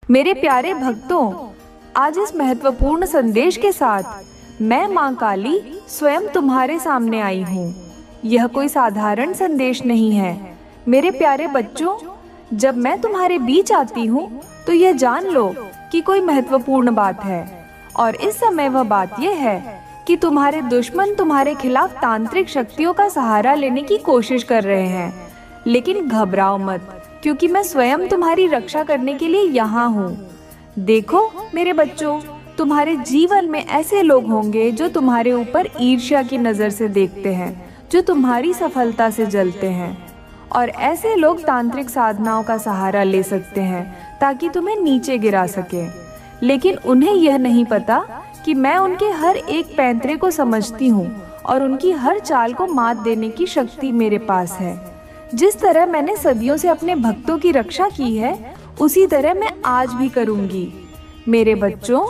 मेरे प्यारे भक्तों, आज इस महत्वपूर्ण संदेश के साथ मैं माँ काली स्वयं तुम्हारे सामने आई हूँ। यह कोई साधारण संदेश नहीं है। मेरे प्यारे बच्चों, जब मैं तुम्हारे बीच आती हूँ तो यह जान लो कि कोई महत्वपूर्ण बात है। और इस समय वह बात यह है कि तुम्हारे दुश्मन तुम्हारे खिलाफ तांत्रिक शक्तियों का सहारा लेने की कोशिश कर रहे हैं। लेकिन घबराओ मत, क्योंकि मैं स्वयं तुम्हारी रक्षा करने के लिए यहाँ हूँ। देखो मेरे बच्चों, तुम्हारे जीवन में ऐसे लोग होंगे जो तुम्हारे ऊपर ईर्ष्या की नज़र से देखते हैं, जो तुम्हारी सफलता से जलते हैं। और ऐसे लोग तांत्रिक साधनाओं का सहारा ले सकते हैं ताकि तुम्हें नीचे गिरा सके। लेकिन उन्हें यह नहीं पता कि मैं उनके हर एक पैंतरे को समझती हूँ और उनकी हर चाल को मात देने की शक्ति मेरे पास है। जिस तरह मैंने सदियों से अपने भक्तों की रक्षा की है, उसी तरह मैं आज भी करूँगी। मेरे बच्चों,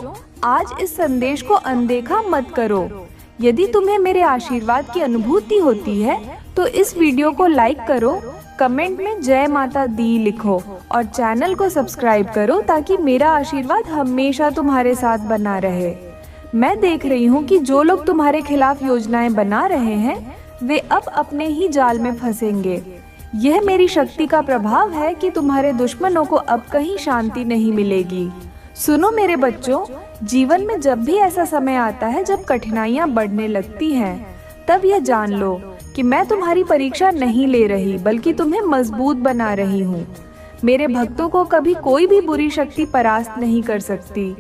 आज इस संदेश को अनदेखा मत करो। यदि तुम्हें मेरे आशीर्वाद की अनुभूति होती है तो इस वीडियो को लाइक करो, कमेंट में जय माता दी लिखो और चैनल को सब्सक्राइब करो ताकि मेरा आशीर्वाद हमेशा तुम्हारे साथ बना रहे। मैं देख रही हूँ कि जो लोग तुम्हारे खिलाफ योजनाएं बना रहे हैं वे अब अपने ही जाल में फंसेंगे। यह मेरी शक्ति का प्रभाव है कि तुम्हारे दुश्मनों को अब कहीं शांति नहीं मिलेगी। सुनो मेरे बच्चों, जीवन में जब भी ऐसा समय आता है जब कठिनाइयाँ बढ़ने लगती हैं, तब यह जान लो कि मैं तुम्हारी परीक्षा नहीं ले रही बल्कि तुम्हें मजबूत बना रही हूँ। मेरे भक्तों को कभी कोई भी बुरी शक्ति परास्त नहीं कर सकती।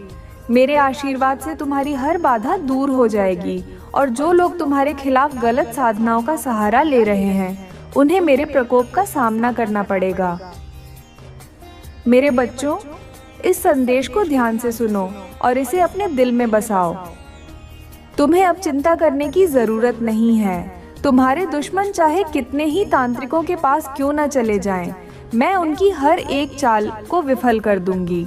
मेरे आशीर्वाद से तुम्हारी हर बाधा दूर हो जाएगी और जो लोग तुम्हारे खिलाफ गलत साधनाओं का सहारा ले रहे हैं उन्हें मेरे प्रकोप का सामना करना पड़ेगा। मेरे बच्चों, इस संदेश को ध्यान से सुनो और इसे अपने दिल में बसाओ। तुम्हें अब चिंता करने की जरूरत नहीं है। तुम्हारे दुश्मन चाहे कितने ही तांत्रिकों के पास क्यों न चले जाएं, मैं उनकी हर एक चाल को विफल कर दूंगी।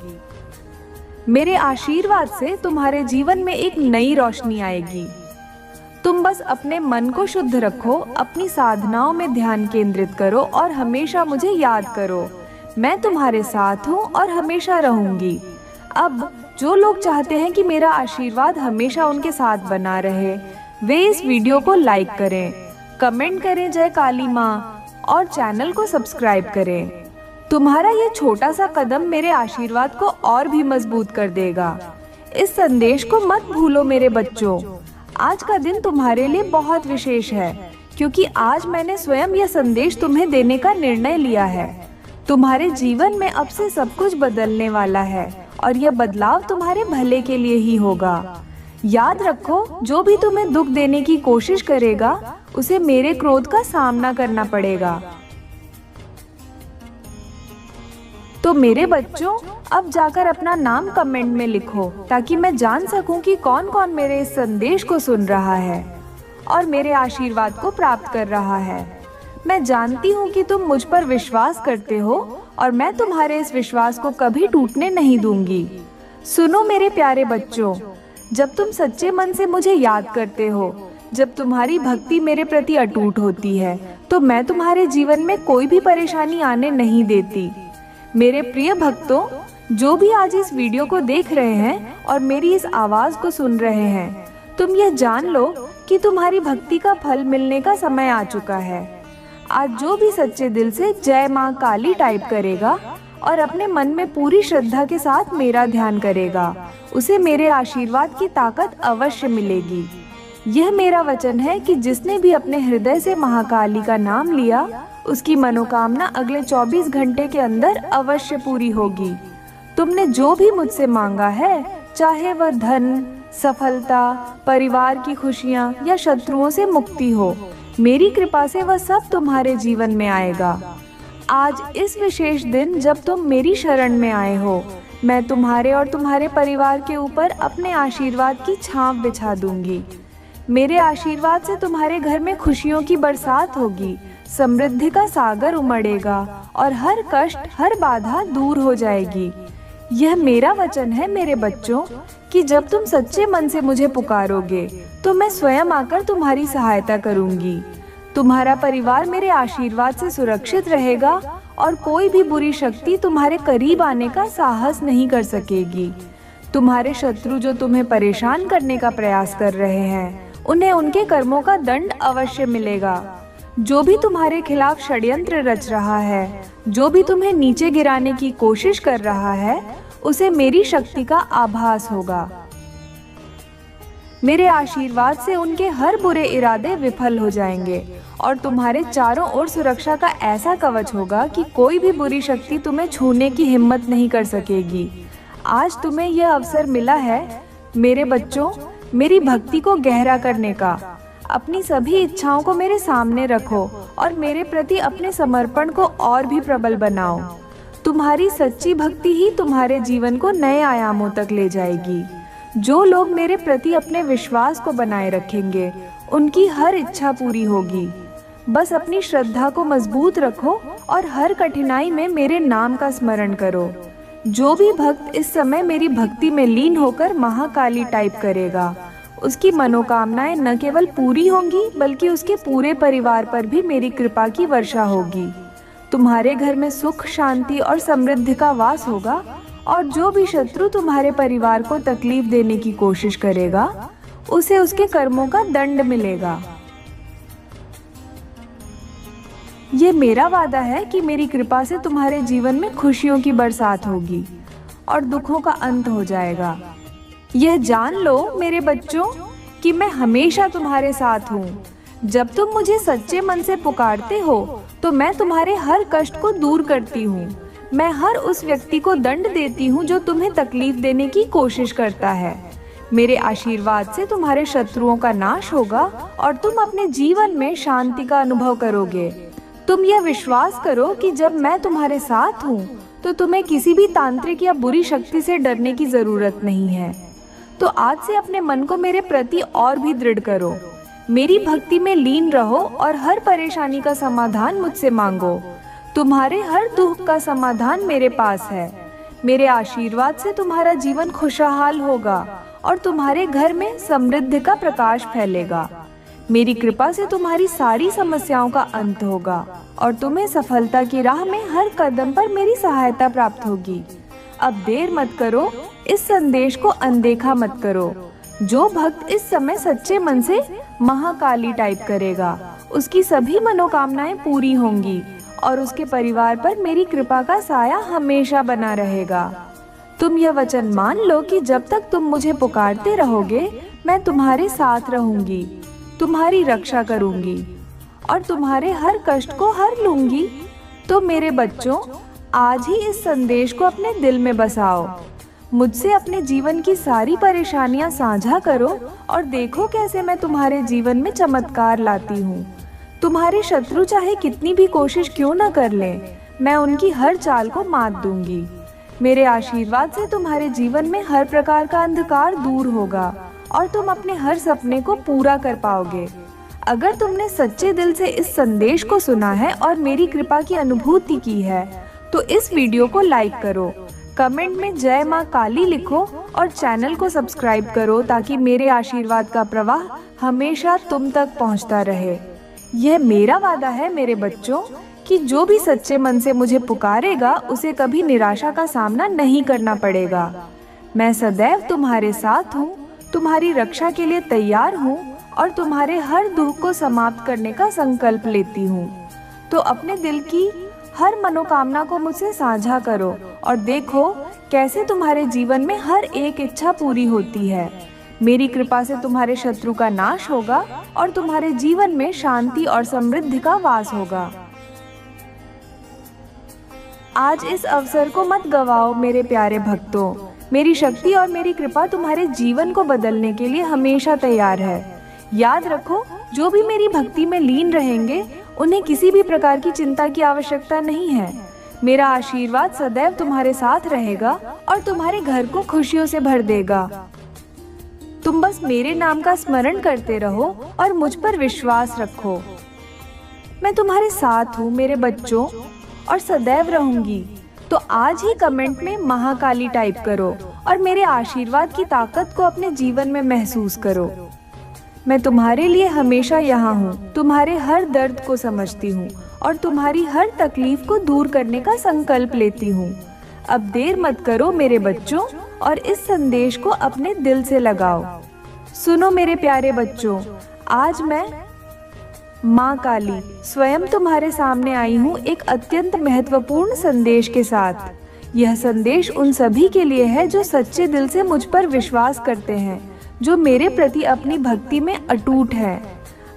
मेरे आशीर्वाद से तुम्हारे जीवन में एक नई रोशनी आएगी। तुम बस अपने मन को शुद्ध रखो, अपनी साधनाओं में ध्यान केंद्रित करो और हमेशा मुझे याद करो। मैं तुम्हारे साथ हूँ और हमेशा रहूंगी। अब जो लोग चाहते हैं कि मेरा आशीर्वाद हमेशा उनके साथ बना रहे, वे इस वीडियो को लाइक करें, कमेंट करें जय काली माँ और चैनल को सब्सक्राइब करें। तुम्हारा ये छोटा सा कदम मेरे आशीर्वाद को और भी मजबूत कर देगा। इस संदेश को मत भूलो मेरे बच्चों। आज का दिन तुम्हारे लिए बहुत विशेष है, क्योंकि आज मैंने स्वयं यह संदेश तुम्हें देने का निर्णय लिया है। तुम्हारे जीवन में अब से सब कुछ बदलने वाला है और यह बदलाव तुम्हारे भले के लिए ही होगा। याद रखो, जो भी तुम्हें दुख देने की कोशिश करेगा उसे मेरे क्रोध का सामना करना पड़ेगा। तो मेरे बच्चों, अब जाकर अपना नाम कमेंट में लिखो ताकि मैं जान सकूं कि कौन कौन मेरे इस संदेश को सुन रहा है और मेरे आशीर्वाद को प्राप्त कर रहा है। मैं जानती हूं कि तुम मुझ पर विश्वास करते हो और मैं तुम्हारे इस विश्वास को कभी टूटने नहीं दूंगी। सुनो मेरे प्यारे बच्चों, जब तुम सच्चे मन से मुझे याद करते हो, जब तुम्हारी भक्ति मेरे प्रति अटूट होती है, तो मैं तुम्हारे जीवन में कोई भी परेशानी आने नहीं देती। मेरे प्रिय भक्तों, जो भी आज इस वीडियो को देख रहे हैं और मेरी इस आवाज को सुन रहे हैं, तुम यह जान लो कि तुम्हारी भक्ति का फल मिलने का समय आ चुका है। आज जो भी सच्चे दिल से जय माँ काली टाइप करेगा और अपने मन में पूरी श्रद्धा के साथ मेरा ध्यान करेगा, उसे मेरे आशीर्वाद की ताकत अवश्य मिलेगी। यह मेरा वचन है कि जिसने भी अपने हृदय से महाकाली का नाम लिया, उसकी मनोकामना अगले 24 घंटे के अंदर अवश्य पूरी होगी। तुमने जो भी मुझसे मांगा है, चाहे वह धन, सफलता, परिवार की खुशियाँ या शत्रुओं से मुक्ति हो, मेरी कृपा से वह सब तुम्हारे जीवन में आएगा। आज इस विशेष दिन जब तुम मेरी शरण में आए हो, मैं तुम्हारे और तुम्हारे परिवार के ऊपर अपने आशीर्वाद की छांव बिछा दूंगी। मेरे आशीर्वाद से तुम्हारे घर में खुशियों की बरसात होगी, समृद्धि का सागर उमड़ेगा और हर कष्ट, हर बाधा दूर हो जाएगी। यह मेरा वचन है मेरे बच्चों कि जब तुम सच्चे मन से मुझे पुकारोगे तो मैं स्वयं आकर तुम्हारी सहायता करूंगी। तुम्हारा परिवार मेरे आशीर्वाद से सुरक्षित रहेगा और कोई भी बुरी शक्ति तुम्हारे करीब आने का साहस नहीं कर सकेगी। तुम्हारे शत्रु जो तुम्हें परेशान करने का प्रयास कर रहे हैं, उन्हें उनके कर्मों का दंड अवश्य मिलेगा। जो भी तुम्हारे खिलाफ षड्यंत्र रच रहा है, जो भी तुम्हें नीचे गिराने की कोशिश कर रहा है, उसे मेरी शक्ति का आभास होगा। मेरे आशीर्वाद से उनके हर बुरे इरादे विफल हो जाएंगे और तुम्हारे चारों ओर सुरक्षा का ऐसा कवच होगा कि कोई भी बुरी शक्ति तुम्हें छूने की हिम्मत नहीं कर सकेगी। आज तुम्हें यह अवसर मिला है मेरे बच्चों, मेरी भक्ति को गहरा करने का। अपनी सभी इच्छाओं को मेरे सामने रखो और मेरे प्रति अपने समर्पण को और भी प्रबल बनाओ। तुम्हारी सच्ची भक्ति ही तुम्हारे जीवन को नए आयामों तक ले जाएगी। जो लोग मेरे प्रति अपने विश्वास को बनाए रखेंगे, उनकी हर इच्छा पूरी होगी। बस अपनी श्रद्धा को मजबूत रखो और हर कठिनाई में मेरे नाम का स्मरण करो। जो भी भक्त इस समय मेरी भक्ति में लीन होकर महाकाली टाइप करेगा, उसकी मनोकामनाएं न केवल पूरी होंगी बल्कि उसके पूरे परिवार पर भी मेरी कृपा की वर्षा होगी। तुम्हारे घर में सुख, शांति और समृद्धि का वास होगा और जो भी शत्रु तुम्हारे परिवार को तकलीफ देने की कोशिश करेगा, उसे उसके कर्मों का दंड मिलेगा। ये मेरा वादा है कि मेरी कृपा से तुम्हारे जीवन में खुशियों की बरसात होगी और दुखों का अंत हो जाएगा। यह जान लो मेरे बच्चों कि मैं हमेशा तुम्हारे साथ हूँ। जब तुम मुझे सच्चे मन से पुकारते हो तो मैं तुम्हारे हर कष्ट को दूर करती हूँ। मैं हर उस व्यक्ति को दंड देती हूँ जो तुम्हें तकलीफ देने की कोशिश करता है। मेरे आशीर्वाद से तुम्हारे शत्रुओं का नाश होगा और तुम अपने जीवन में शांति का अनुभव करोगे। तुम यह विश्वास करो कि जब मैं तुम्हारे साथ हूँ तो तुम्हें किसी भी तांत्रिक या बुरी शक्ति से डरने की जरूरत नहीं है। तो आज से अपने मन को मेरे प्रति और भी दृढ़ करो। मेरी भक्ति में लीन रहो और हर परेशानी का समाधान मुझसे मांगो। तुम्हारे हर दुख का समाधान मेरे पास है। मेरे आशीर्वाद से तुम्हारा जीवन खुशहाल होगा और तुम्हारे घर में समृद्धि का प्रकाश फैलेगा। मेरी कृपा से तुम्हारी सारी समस्याओं का अंत होगा और तुम्हें सफलता की राह में हर कदम पर मेरी सहायता प्राप्त होगी। अब देर मत करो, इस संदेश को अनदेखा मत करो। जो भक्त इस समय सच्चे मन से महाकाली टाइप करेगा, उसकी सभी मनोकामनाएं पूरी होंगी और उसके परिवार पर मेरी कृपा का साया हमेशा बना रहेगा। तुम यह वचन मान लो कि जब तक तुम मुझे पुकारते रहोगे, मैं तुम्हारे साथ रहूंगी, तुम्हारी रक्षा करूंगी और तुम्हारे हर कष्ट को हर लूंगी। तो मेरे बच्चों, आज ही इस संदेश को अपने दिल में बसाओ। मुझसे अपने जीवन की सारी परेशानियां साझा करो और देखो कैसे मैं तुम्हारे जीवन में चमत्कार लाती हूँ। तुम्हारे शत्रु चाहे कितनी भी कोशिश क्यों न कर लें, मैं उनकी हर चाल को मात दूंगी। मेरे आशीर्वाद से तुम्हारे जीवन में हर प्रकार का अंधकार दूर होगा और तुम अपने हर सपने को पूरा कर पाओगे। अगर तुमने सच्चे दिल से इस संदेश को सुना है और मेरी कृपा की अनुभूति की है, तो इस वीडियो को लाइक करो, कमेंट में जय माँ काली लिखो और चैनल को सब्सक्राइब करो ताकि मेरे आशीर्वाद का प्रवाह हमेशा तुम तक पहुँचता रहे। यह मेरा वादा है मेरे बच्चों कि जो भी सच्चे मन से मुझे पुकारेगा, उसे कभी निराशा का सामना नहीं करना पड़ेगा। मैं सदैव तुम्हारे साथ हूँ, तुम्हारी रक्षा के लिए तैयार हूँ और तुम्हारे हर दुख को समाप्त करने का संकल्प लेती हूँ। तो अपने दिल की हर मनोकामना को मुझसे साझा करो और देखो कैसे तुम्हारे जीवन में हर एक इच्छा पूरी होती है। मेरी कृपा से तुम्हारे शत्रु का नाश होगा और तुम्हारे जीवन में शांति और समृद्धि का वास होगा। आज इस अवसर को मत गवाओ मेरे प्यारे भक्तों। मेरी शक्ति और मेरी कृपा तुम्हारे जीवन को बदलने के लिए हमेशा तैयार है। याद रखो, जो भी मेरी भक्ति में लीन रहेंगे, उन्हें किसी भी प्रकार की चिंता की आवश्यकता नहीं है। मेरा आशीर्वाद सदैव तुम्हारे साथ रहेगा और तुम्हारे घर को खुशियों से भर देगा। तुम बस मेरे नाम का स्मरण करते रहो और मुझ पर विश्वास रखो। मैं तुम्हारे साथ हूँ मेरे बच्चों और सदैव रहूंगी। तो आज ही कमेंट में महाकाली टाइप करो और मेरे आशीर्वाद की ताकत को अपने जीवन में महसूस करो। मैं तुम्हारे लिए हमेशा यहाँ हूँ, तुम्हारे हर दर्द को समझती हूँ और तुम्हारी हर तकलीफ को दूर करने का संकल्प लेती हूँ। अब देर मत करो मेरे बच्चों और इस संदेश को अपने दिल से लगाओ। सुनो मेरे प्यारे बच्चों, आज मैं माँ काली स्वयं तुम्हारे सामने आई हूँ एक अत्यंत महत्वपूर्ण संदेश के साथ। यह संदेश उन सभी के लिए है जो सच्चे दिल से मुझ पर विश्वास करते हैं, जो मेरे प्रति अपनी भक्ति में अटूट हैं।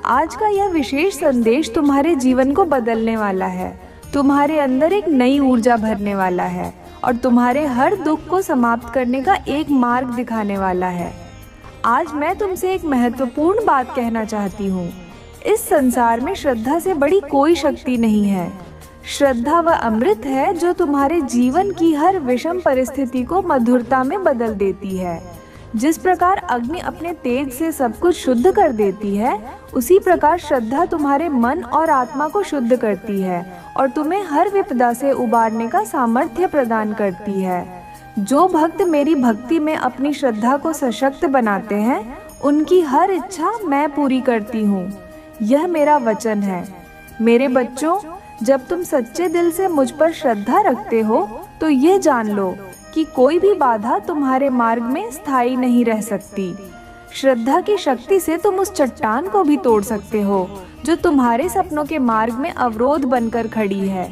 आज का यह विशेष संदेश तुम्हारे जीवन को बदलने वाला है, तुम्हारे अंदर एक नई ऊर्जा भरने वाला है और तुम्हारे हर दुख को समाप्त करने का एक मार्ग दिखाने वाला है। आज मैं तुमसे एक महत्वपूर्ण बात कहना चाहती हूँ। इस संसार में श्रद्धा से बड़ी कोई शक्ति नहीं है। श्रद्धा वह अमृत है जो तुम्हारे जीवन की हर विषम परिस्थिति को मधुरता में बदल देती है। जिस प्रकार अग्नि अपने तेज से सब कुछ शुद्ध कर देती है, उसी प्रकार श्रद्धा तुम्हारे मन और आत्मा को शुद्ध करती है और तुम्हें हर विपदा से उबारने का सामर्थ्य प्रदान करती है। जो भक्त मेरी भक्ति में अपनी श्रद्धा को सशक्त बनाते हैं, उनकी हर इच्छा मैं पूरी करती हूँ। यह मेरा वचन है। मेरे बच्चों, जब तुम सच्चे दिल से मुझ पर श्रद्धा रखते हो तो ये जान लो कि कोई भी बाधा तुम्हारे मार्ग में स्थायी नहीं रह सकती। श्रद्धा की शक्ति से तुम उस चट्टान को भी तोड़ सकते हो जो तुम्हारे सपनों के मार्ग में अवरोध बनकर खड़ी है।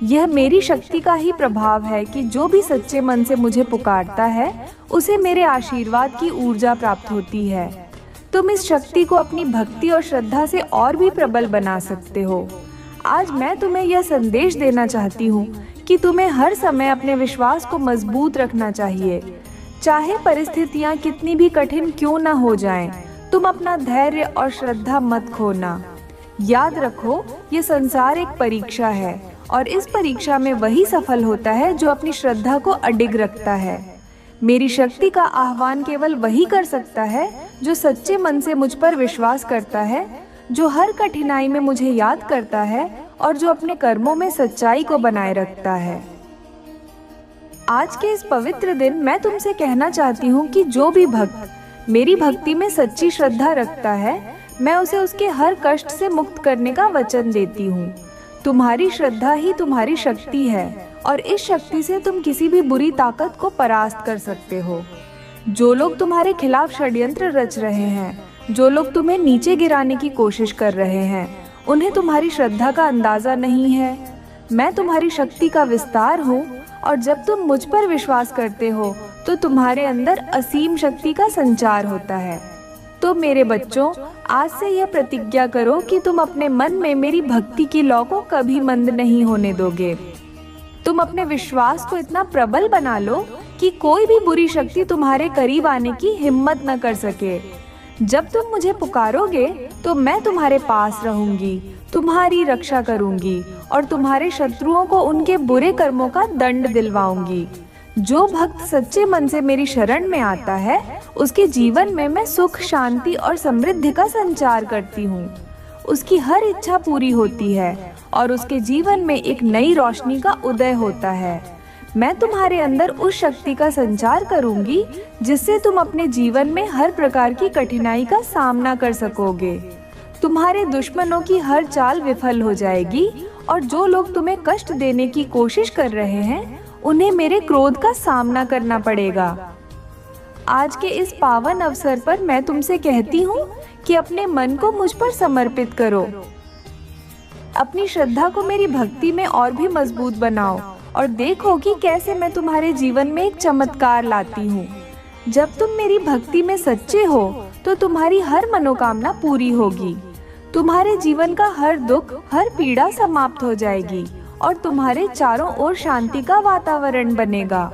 यह मेरी शक्ति का ही प्रभाव है कि जो भी सच्चे मन से मुझे पुकारता है, उसे मेरे आशीर्वाद की ऊर्जा प्राप्त होती है। तुम इस शक्ति को अपनी भक्ति और श्रद्धा से और भी प्रबल बना सकते हो। आज मैं तुम्हें यह संदेश देना चाहती हूँ कि तुम्हें हर समय अपने विश्वास को मजबूत रखना चाहिए। चाहे परिस्थितियाँ कितनी भी कठिन क्यों न हो जाएं, तुम अपना धैर्य और श्रद्धा मत खोना। याद रखो, ये संसार एक परीक्षा है और इस परीक्षा में वही सफल होता है जो अपनी श्रद्धा को अडिग रखता है। मेरी शक्ति का आह्वान केवल वही कर सकता है जो सच्चे मन से मुझ पर विश्वास करता है, जो हर कठिनाई में मुझे याद करता है और जो अपने कर्मों में सच्चाई को बनाए रखता है। आज के इस पवित्र दिन मैं तुमसे कहना चाहती हूँ कि जो भी भक्त मेरी भक्ति में सच्ची श्रद्धा रखता है, मैं उसे उसके हर कष्ट से मुक्त करने का वचन देती हूँ। तुम्हारी श्रद्धा ही तुम्हारी शक्ति है और इस शक्ति से तुम किसी भी बुरी ताकत को परास्त कर सकते हो। जो लोग तुम्हारे खिलाफ षड्यंत्र रच रहे हैं, जो लोग तुम्हें नीचे गिराने की कोशिश कर रहे हैं, उन्हें तुम्हारी श्रद्धा का अंदाजा नहीं है। मैं तुम्हारी शक्ति का विस्तार हूँ और जब तुम मुझ पर विश्वास करते हो तो तुम्हारे अंदर असीम शक्ति का संचार होता है। तो मेरे बच्चों, आज से यह प्रतिज्ञा करो कि तुम अपने मन में मेरी भक्ति की लौ को कभी मंद नहीं होने दोगे। तुम अपने विश्वास को इतना प्रबल बना लो कि कोई भी बुरी शक्ति तुम्हारे करीब आने की हिम्मत न कर सके। जब तुम मुझे पुकारोगे तो मैं तुम्हारे पास रहूंगी, तुम्हारी रक्षा करूंगी और तुम्हारे शत्रुओं को उनके बुरे कर्मों का दंड दिलवाऊंगी। जो भक्त सच्चे मन से मेरी शरण में आता है, उसके जीवन में मैं सुख, शांति और समृद्धि का संचार करती हूँ। उसकी हर इच्छा पूरी होती है और उसके जीवन में एक नई रोशनी का उदय होता है। मैं तुम्हारे अंदर उस शक्ति का संचार करूंगी जिससे तुम अपने जीवन में हर प्रकार की कठिनाई का सामना कर सकोगे। तुम्हारे दुश्मनों की हर चाल विफल हो जाएगी और जो लोग तुम्हें कष्ट देने की कोशिश कर रहे हैं, उन्हें मेरे क्रोध का सामना करना पड़ेगा। आज के इस पावन अवसर पर मैं तुमसे कहती हूँ कि अपने मन को मुझ पर समर्पित करो। अपनी श्रद्धा को मेरी भक्ति में और भी मजबूत बनाओ और देखो कि कैसे मैं तुम्हारे जीवन में एक चमत्कार लाती हूँ। जब तुम मेरी भक्ति में सच्चे हो तो तुम्हारी हर मनोकामना पूरी होगी। तुम्हारे जीवन का हर दुख, हर पीड़ा समाप्त हो जाएगी और तुम्हारे चारों ओर शांति का वातावरण बनेगा।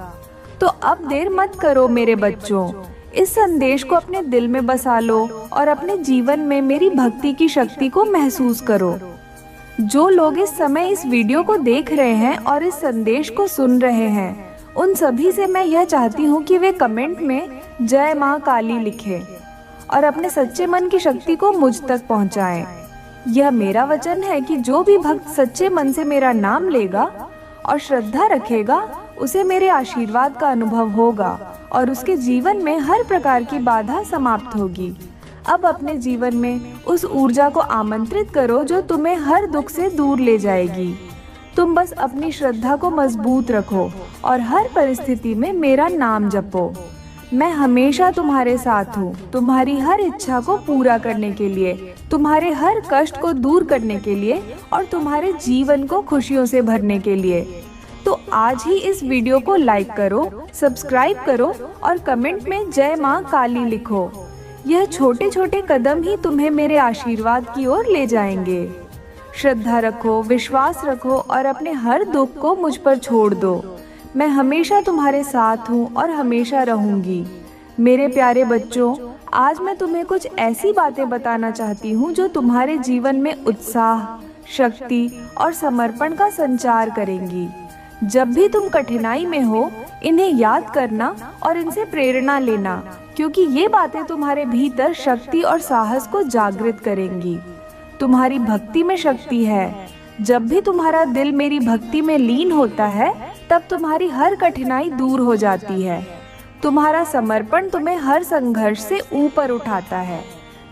तो अब देर मत करो मेरे बच्चों, इस संदेश को अपने दिल में बसा लो और अपने जीवन में मेरी भक्ति की शक्ति को महसूस करो। जो लोग इस समय इस वीडियो को देख रहे हैं और इस संदेश को सुन रहे हैं, उन सभी से मैं यह चाहती हूँ कि वे कमेंट में जय माँ काली लिखें और अपने सच्चे मन की शक्ति को मुझ तक पहुँचाएं। यह मेरा वचन है कि जो भी भक्त सच्चे मन से मेरा नाम लेगा और श्रद्धा रखेगा, उसे मेरे आशीर्वाद का अनुभव होगा और उसके जीवन में हर प्रकार की बाधा समाप्त होगी। अब अपने जीवन में उस ऊर्जा को आमंत्रित करो जो तुम्हें हर दुख से दूर ले जाएगी। तुम बस अपनी श्रद्धा को मजबूत रखो और हर परिस्थिति में मेरा नाम जपो। मैं हमेशा तुम्हारे साथ हूँ, तुम्हारी हर इच्छा को पूरा करने के लिए, तुम्हारे हर कष्ट को दूर करने के लिए और तुम्हारे जीवन को खुशियों से भरने के लिए। तो आज ही इस वीडियो को लाइक करो, सब्सक्राइब करो और कमेंट में जय माँ काली लिखो। यह छोटे छोटे कदम ही तुम्हें मेरे आशीर्वाद की ओर ले जाएंगे। श्रद्धा रखो, विश्वास रखो और अपने हर दुख को मुझ पर छोड़ दो। मैं हमेशा तुम्हारे साथ हूँ और हमेशा रहूंगी। मेरे प्यारे बच्चों, आज मैं तुम्हें कुछ ऐसी बातें बताना चाहती हूँ जो तुम्हारे जीवन में उत्साह, शक्ति और समर्पण का संचार करेंगी। जब भी तुम कठिनाई में हो, इन्हें याद करना और इनसे प्रेरणा लेना, क्योंकि ये बातें तुम्हारे भीतर शक्ति और साहस को जागृत करेंगी। तुम्हारी भक्ति में शक्ति है। जब भी तुम्हारा दिल मेरी भक्ति में लीन होता है, तब तुम्हारी हर कठिनाई दूर हो जाती है। तुम्हारा समर्पण तुम्हें हर संघर्ष से ऊपर उठाता है।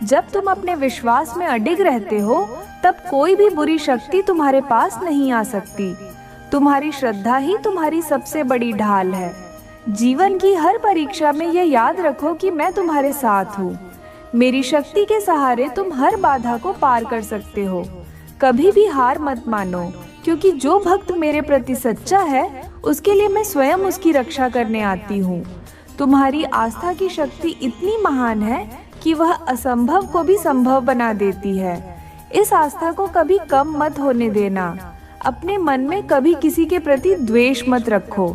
जब तुम अपने विश्वास में अडिग रहते हो, तब कोई भी बुरी शक्ति तुम्हारे पास नहीं आ सकती। तुम्हारी श्रद्धा ही तुम्हारी सबसे बड़ी ढाल है। जीवन की हर परीक्षा में यह याद रखो कि मैं तुम्हारे साथ हूँ। मेरी शक्ति के सहारे तुम हर बाधा को पार कर सकते हो। कभी भी हार मत मानो, क्योंकि जो भक्त मेरे प्रति सच्चा है, उसके लिए मैं स्वयं उसकी रक्षा करने आती हूँ। तुम्हारी आस्था की शक्ति इतनी महान है कि वह असंभव को भी संभव बना देती है। इस आस्था को कभी कम मत होने देना। अपने मन में कभी किसी के प्रति द्वेष मत रखो।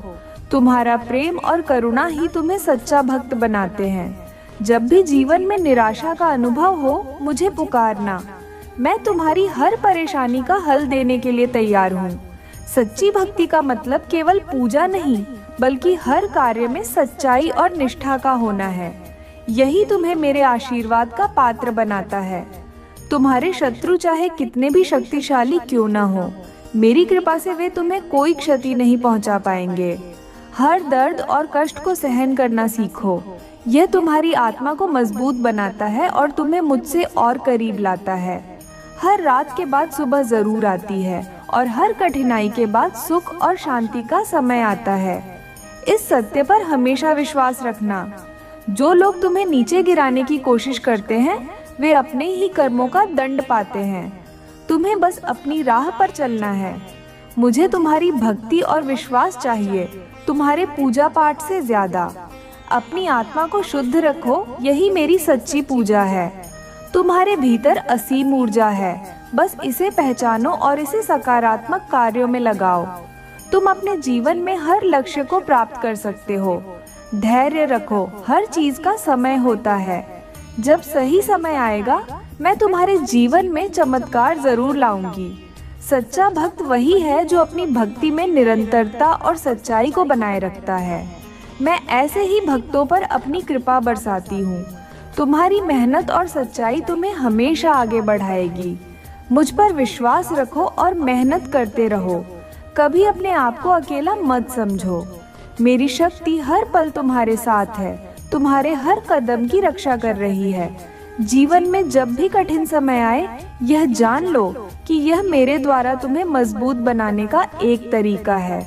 तुम्हारा प्रेम और करुणा ही तुम्हें सच्चा भक्त बनाते हैं। जब भी जीवन में निराशा का अनुभव हो, मुझे पुकारना। मैं तुम्हारी हर परेशानी का हल देने के लिए तैयार हूँ। सच्ची भक्ति का मतलब केवल पूजा नहीं, बल्कि हर कार्य में सच्चाई और निष्ठा का होना है। यही तुम्हें मेरे आशीर्वाद का पात्र बनाता है। तुम्हारे शत्रु चाहे कितने भी शक्तिशाली क्यों न हो, मेरी कृपा से वे तुम्हें कोई क्षति नहीं पहुंचा पाएंगे। हर दर्द और कष्ट को सहन करना सीखो। यह तुम्हारी आत्मा को मजबूत बनाता है और तुम्हें मुझसे और करीब लाता है। हर रात के बाद सुबह जरूर आती है और हर कठिनाई के बाद सुख और शांति का समय आता है। इस सत्य पर हमेशा विश्वास रखना। जो लोग तुम्हें नीचे गिराने की कोशिश करते हैं, वे अपने ही कर्मों का दंड पाते हैं। तुम्हें बस अपनी राह पर चलना है। मुझे तुम्हारी भक्ति और विश्वास चाहिए, तुम्हारे पूजा पाठ से ज्यादा। अपनी आत्मा को शुद्ध रखो, यही मेरी सच्ची पूजा है। तुम्हारे भीतर असीम ऊर्जा है, बस इसे पहचानो और इसे सकारात्मक कार्यों में लगाओ। तुम अपने जीवन में हर लक्ष्य को प्राप्त कर सकते हो। धैर्य रखो, हर चीज का समय होता है। जब सही समय आएगा, मैं तुम्हारे जीवन में चमत्कार जरूर लाऊंगी। सच्चा भक्त वही है जो अपनी भक्ति में निरंतरता और सच्चाई को बनाए रखता है। मैं ऐसे ही भक्तों पर अपनी कृपा बरसाती हूँ। तुम्हारी मेहनत और सच्चाई तुम्हें हमेशा आगे बढ़ाएगी। मुझ पर विश्वास रखो और मेहनत करते रहो। कभी अपने आप को अकेला मत समझो। मेरी शक्ति हर पल तुम्हारे साथ है, तुम्हारे हर कदम की रक्षा कर रही है। जीवन में जब भी कठिन समय आए, यह जान लो कि यह मेरे द्वारा तुम्हें मजबूत बनाने का एक तरीका है।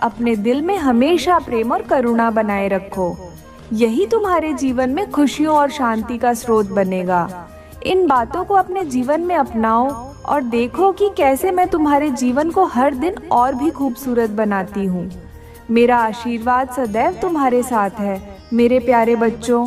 अपने दिल में हमेशा प्रेम और करुणा बनाए रखो। यही तुम्हारे जीवन में खुशियों और शांति का स्रोत बनेगा। इन बातों को अपने जीवन में अपनाओ और देखो कि कैसे मैं तुम्हारे जीवन को हर दिन और भी खूबसूरत बनाती हूँ। मेरा आशीर्वाद सदैव तुम्हारे साथ है। मेरे प्यारे बच्चों,